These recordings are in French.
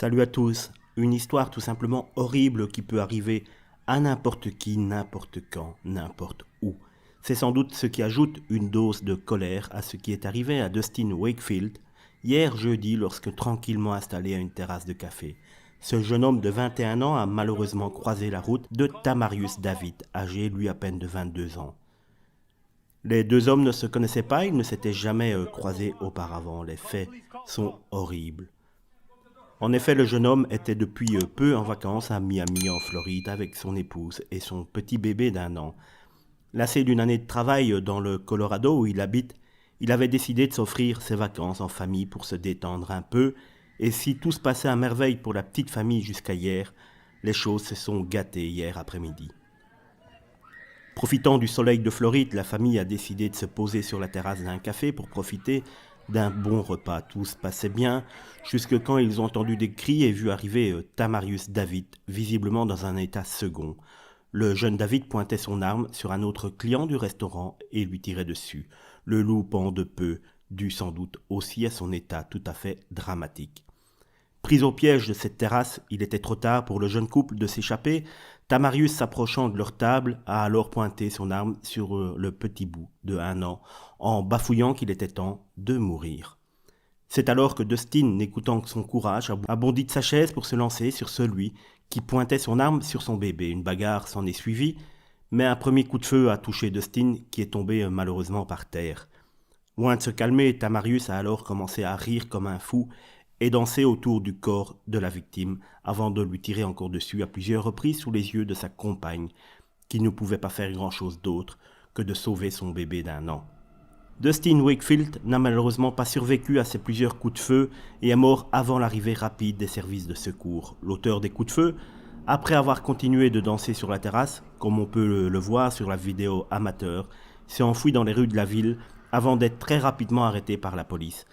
Salut à tous, une histoire tout simplement horrible qui peut arriver à n'importe qui, n'importe quand, n'importe où. C'est sans doute ce qui ajoute une dose de colère à ce qui est arrivé à Dustin Wakefield hier jeudi lorsque tranquillement installé à une terrasse de café. Ce jeune homme de 21 ans a malheureusement croisé la route de Tamarius David, âgé lui à peine de 22 ans. Les deux hommes ne se connaissaient pas, ils ne s'étaient jamais croisés auparavant. Les faits sont horribles. En effet, le jeune homme était depuis peu en vacances à Miami, en Floride, avec son épouse et son petit bébé d'1 an. Lassé d'une année de travail dans le Colorado où il habite, il avait décidé de s'offrir ses vacances en famille pour se détendre un peu, et si tout se passait à merveille pour la petite famille jusqu'à hier, les choses se sont gâtées hier après-midi. Profitant du soleil de Floride, la famille a décidé de se poser sur la terrasse d'un café pour profiter d'un bon repas. Tout se passait bien, jusque quand ils ont entendu des cris et vu arriver Tamarius David, visiblement dans un état second. Le jeune David pointait son arme sur un autre client du restaurant et lui tirait dessus, le loupant de peu, dû sans doute aussi à son état tout à fait dramatique. Pris au piège de cette terrasse, il était trop tard pour le jeune couple de s'échapper. Tamarius, s'approchant de leur table, a alors pointé son arme sur le petit bout de 1 an, en bafouillant qu'il était temps de mourir. C'est alors que Dustin, n'écoutant que son courage, a bondi de sa chaise pour se lancer sur celui qui pointait son arme sur son bébé. Une bagarre s'en est suivie, mais un premier coup de feu a touché Dustin, qui est tombé malheureusement par terre. Loin de se calmer, Tamarius a alors commencé à rire comme un fou et danser autour du corps de la victime avant de lui tirer encore dessus à plusieurs reprises sous les yeux de sa compagne, qui ne pouvait pas faire grand-chose d'autre que de sauver son bébé d'1 an. Dustin Wakefield n'a malheureusement pas survécu à ces plusieurs coups de feu et est mort avant l'arrivée rapide des services de secours. L'auteur des coups de feu, après avoir continué de danser sur la terrasse, comme on peut le voir sur la vidéo amateur, s'est enfui dans les rues de la ville avant d'être très rapidement arrêté par la police.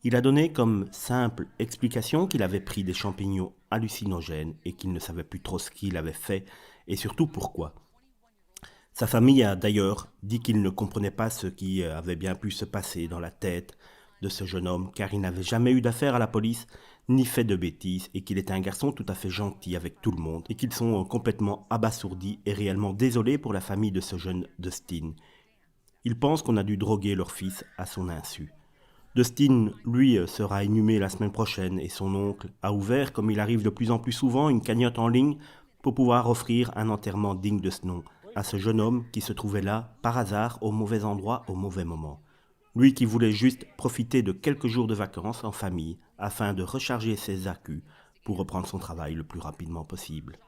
Il a donné comme simple explication qu'il avait pris des champignons hallucinogènes et qu'il ne savait plus trop ce qu'il avait fait et surtout pourquoi. Sa famille a d'ailleurs dit qu'il ne comprenait pas ce qui avait bien pu se passer dans la tête de ce jeune homme car il n'avait jamais eu d'affaire à la police ni fait de bêtises et qu'il était un garçon tout à fait gentil avec tout le monde et qu'ils sont complètement abasourdis et réellement désolés pour la famille de ce jeune Dustin. Ils pensent qu'on a dû droguer leur fils à son insu. Dustin, lui, sera inhumé la semaine prochaine et son oncle a ouvert, comme il arrive de plus en plus souvent, une cagnotte en ligne pour pouvoir offrir un enterrement digne de ce nom à ce jeune homme qui se trouvait là, par hasard, au mauvais endroit, au mauvais moment. Lui qui voulait juste profiter de quelques jours de vacances en famille afin de recharger ses accus pour reprendre son travail le plus rapidement possible.